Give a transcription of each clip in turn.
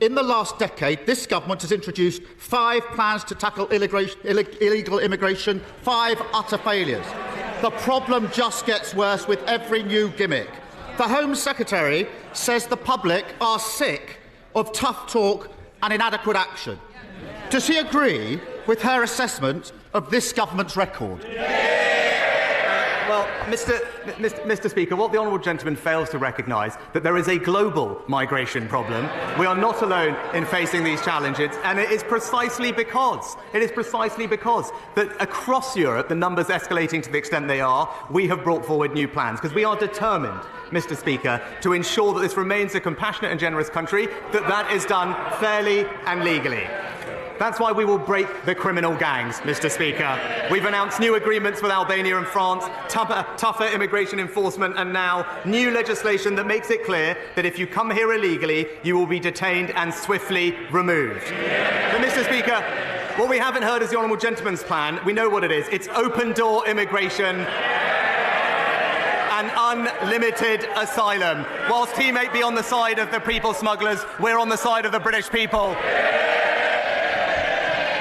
in the last decade, this government has introduced 5 plans to tackle illegal immigration, 5 utter failures. The problem just gets worse with every new gimmick. The Home Secretary says the public are sick of tough talk and inadequate action. Does he agree with her assessment of this government's record? Well, Mr. Speaker, what the honourable gentleman fails to recognise that there is a global migration problem. We are not alone in facing these challenges, and it is precisely because that across Europe the numbers escalating to the extent they are, we have brought forward new plans because we are determined, Mr. Speaker, to ensure that this remains a compassionate and generous country, that is done fairly and legally. That's why we will break the criminal gangs, Mr. Speaker. We've announced new agreements with Albania and France, tougher immigration enforcement, and now new legislation that makes it clear that if you come here illegally, you will be detained and swiftly removed. But, Mr. Speaker, what we haven't heard is the honourable gentleman's plan. We know what it is. It's open-door immigration and unlimited asylum. Whilst he may be on the side of the people smugglers, we're on the side of the British people.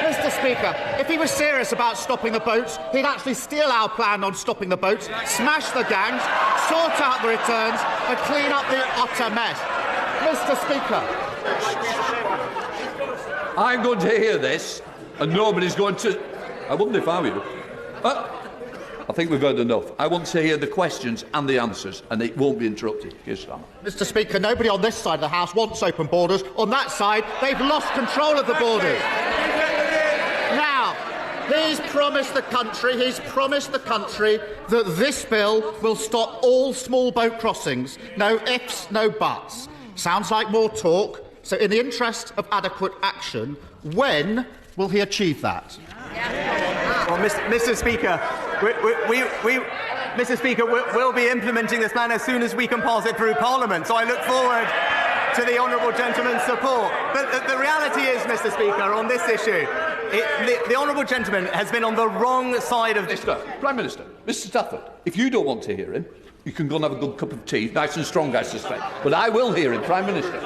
Mr. Speaker, if he was serious about stopping the boats, he'd actually steal our plan on stopping the boats, smash the gangs, sort out the returns and clean up the utter mess. Mr. Speaker. I'm going to hear this and nobody's going to... I wouldn't if I were you. I think we've heard enough. I want to hear the questions and the answers, and it won't be interrupted. Yes, Sam. Mr. Speaker, nobody on this side of the House wants open borders. On that side, they've lost control of the borders. Now, he's promised the country that this bill will stop all small boat crossings. No ifs, no buts. Sounds like more talk. So, in the interest of adequate action, when will he achieve that? Well, Mr. Speaker, Mr. Speaker, we'll be implementing this plan as soon as we can pass it through Parliament. So I look forward to the honourable gentleman's support. But the reality is, Mr. Speaker, on this issue, the honourable gentleman has been on the wrong side of this. Prime Minister, Mr. Stafford, if you don't want to hear him, you can go and have a good cup of tea, nice and strong, I suspect. But I will hear him, Prime Minister.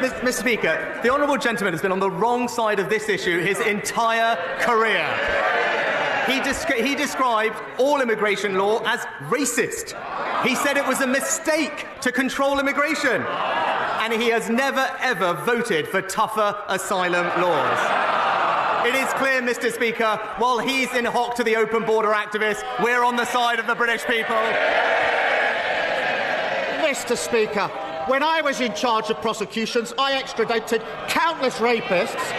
Mr. Speaker, the honourable gentleman has been on the wrong side of this issue his entire career. He described all immigration law as racist. He said it was a mistake to control immigration. And he has never, ever voted for tougher asylum laws. It is clear, Mr. Speaker, while he's in hock to the open border activists, we're on the side of the British people. Mr. Speaker, when I was in charge of prosecutions, I extradited countless rapists,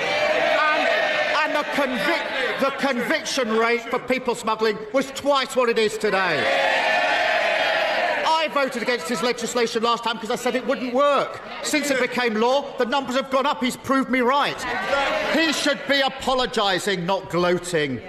and the conviction rate for people smuggling was twice what it is today. I voted against his legislation last time because I said it wouldn't work. Since it became law, the numbers have gone up. He's proved me right. He should be apologising, not gloating.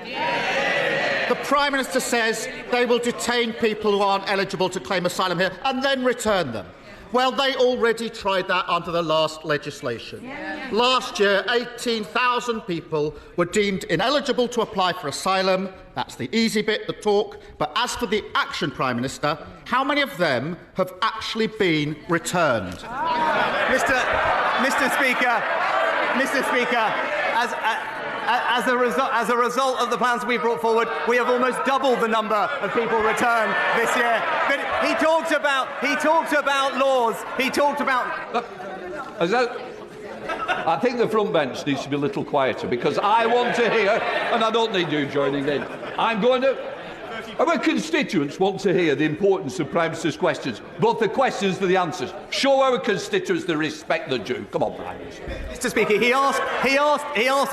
The Prime Minister says they will detain people who aren't eligible to claim asylum here and then return them. Well, they already tried that under the last legislation. Last year, 18,000 people were deemed ineligible to apply for asylum. That's the easy bit, the talk. But as for the action, Prime Minister, how many of them have actually been returned? Mr. Speaker, as a result of the plans we brought forward, we have almost doubled the number of people returned this year. But he talked about laws. He talked about. I think the front bench needs to be a little quieter because I want to hear, and I don't need you joining in. Our constituents want to hear the importance of Prime Minister's questions, both the questions and the answers. Show our constituents the respect they're due. Come on, Prime Minister. Mr. Speaker, he asked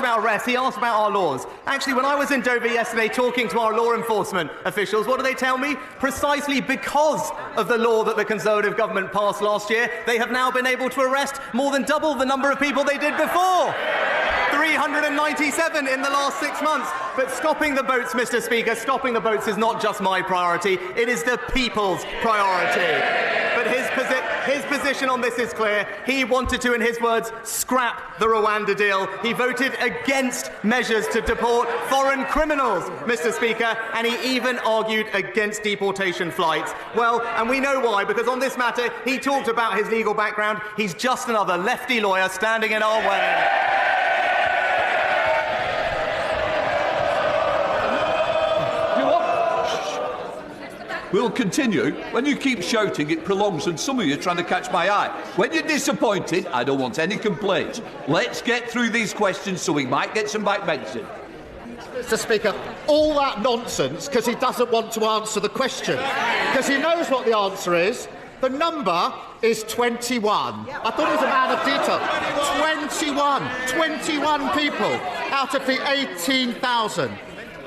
about arrests, he asked about our laws. Actually, when I was in Dover yesterday talking to our law enforcement officials, what did they tell me? Precisely because of the law that the Conservative government passed last year, they have now been able to arrest more than double the number of people they did before. 397 in the last 6 months. But stopping the boats, Mr. Speaker, stopping the boats is not just my priority, it is the people's priority. But his position. His position on this is clear. He wanted to, in his words, scrap the Rwanda deal. He voted against measures to deport foreign criminals, Mr. Speaker, and he even argued against deportation flights. Well, and we know why, because on this matter, he talked about his legal background. He's just another lefty lawyer standing in our way. We'll continue. When you keep shouting, it prolongs, and some of you are trying to catch my eye. When you're disappointed, I don't want any complaints. Let's get through these questions so we might get some backbenching. Mr. Speaker, all that nonsense because he doesn't want to answer the question. Because he knows what the answer is. The number is 21. I thought he was a man of detail. 21 people out of the 18,000.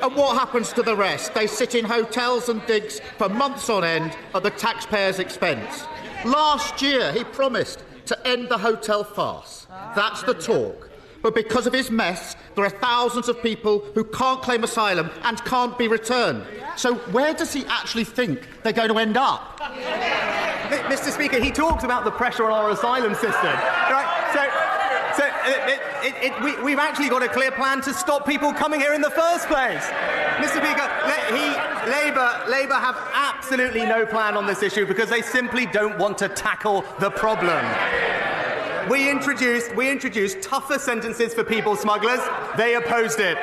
And what happens to the rest? They sit in hotels and digs for months on end at the taxpayers' expense. Last year, he promised to end the hotel farce. That's the talk. But because of his mess, there are thousands of people who can't claim asylum and can't be returned. So where does he actually think they're going to end up? Mr. Speaker, he talks about the pressure on our asylum system. Right? We've actually got a clear plan to stop people coming here in the first place. Mr. Speaker, Labour have absolutely no plan on this issue because they simply don't want to tackle the problem. We introduced tougher sentences for people smugglers. They opposed it.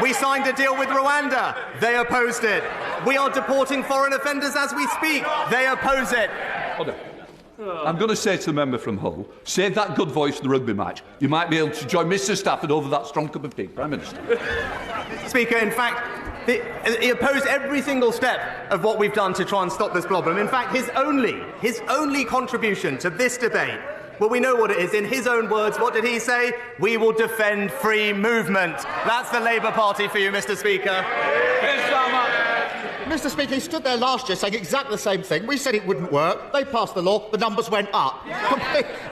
We signed a deal with Rwanda. They opposed it. We are deporting foreign offenders as we speak. They oppose it. Hold on. I'm going to say to the member from Hull, save that good voice in the rugby match. You might be able to join Mr Stafford over that strong cup of tea, Prime Minister. Speaker, in fact, he opposed every single step of what we've done to try and stop this problem. In fact, his only contribution to this debate, well, we know what it is. In his own words, what did he say? We will defend free movement. That's the Labour Party for you, Mr. Speaker. Mr. Speaker, he stood there last year saying exactly the same thing. We said it wouldn't work. They passed the law. The numbers went up.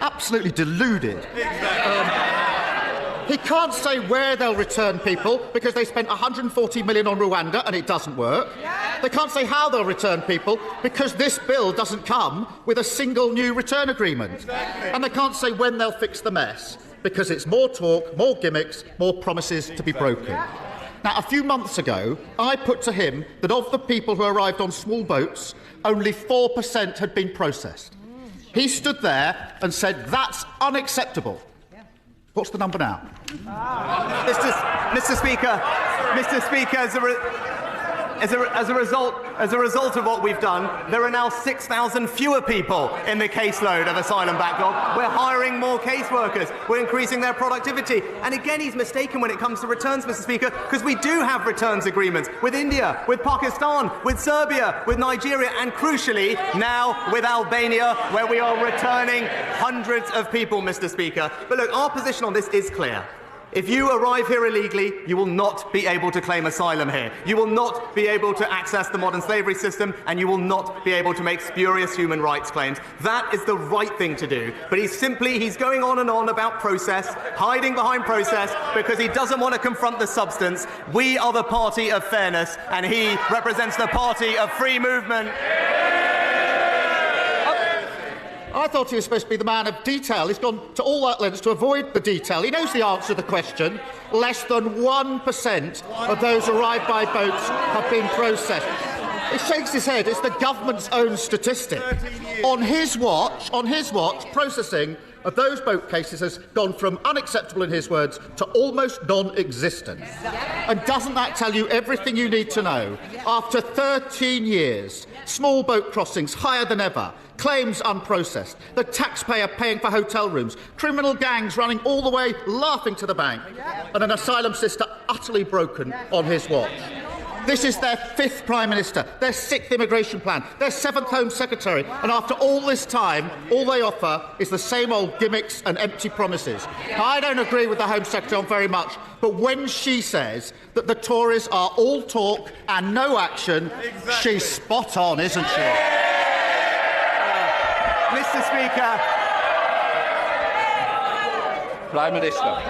Absolutely deluded. He can't say where they'll return people because they spent 140 million on Rwanda and it doesn't work. They can't say how they'll return people because this bill doesn't come with a single new return agreement. And they can't say when they'll fix the mess because it's more talk, more gimmicks, more promises to be broken. Now, a few months ago, I put to him that of the people who arrived on small boats, only 4% had been processed. He stood there and said, that's unacceptable. What's the number now? Mr. Speaker, as a result of what we've done, there are now 6,000 fewer people in the caseload of asylum backlog. We're hiring more caseworkers. We're increasing their productivity. And again, he's mistaken when it comes to returns, Mr. Speaker, because we do have returns agreements with India, with Pakistan, with Serbia, with Nigeria, and crucially, now with Albania, where we are returning hundreds of people, Mr. Speaker. But look, our position on this is clear. If you arrive here illegally, you will not be able to claim asylum here. You will not be able to access the modern slavery system, and you will not be able to make spurious human rights claims. That is the right thing to do. But he's going on and on about process, hiding behind process, because he doesn't want to confront the substance. We are the party of fairness, and he represents the party of free movement. I thought he was supposed to be the man of detail. He's gone to all that lengths to avoid the detail. He knows the answer to the question. Less than 1% of those arrived by boats have been processed. He shakes his head. It's the government's own statistic. On his watch, processing of those boat cases has gone from unacceptable, in his words, to almost non-existent. And doesn't that tell you everything you need to know? After 13 years, small boat crossings higher than ever, claims unprocessed, the taxpayer paying for hotel rooms, criminal gangs running all the way laughing to the bank, and an asylum system utterly broken on his watch. This is their 5th Prime Minister, their 6th immigration plan, their 7th Home Secretary, and after all this time, all they offer is the same old gimmicks and empty promises. Now, I don't agree with the Home Secretary on very much, but when she says that the Tories are all talk and no action, she's spot on, isn't she? Mr. Speaker. Prime Minister.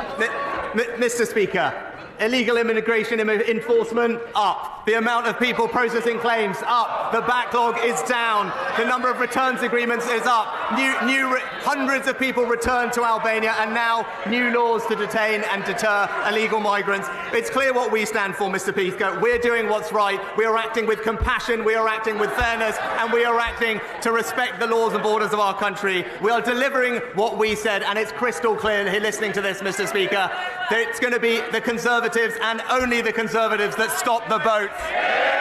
Mr. Speaker. Illegal immigration enforcement, up. The amount of people processing claims, up. The backlog is down. The number of returns agreements is up. hundreds of people returned to Albania, and now new laws to detain and deter illegal migrants. It's clear what we stand for, Mr. Speaker. We're doing what's right. We are acting with compassion, we are acting with fairness, and we are acting to respect the laws and borders of our country. We are delivering what we said, and it's crystal clear, listening to this, Mr. Speaker, that it's going to be the Conservatives and only the Conservatives that stop the boat.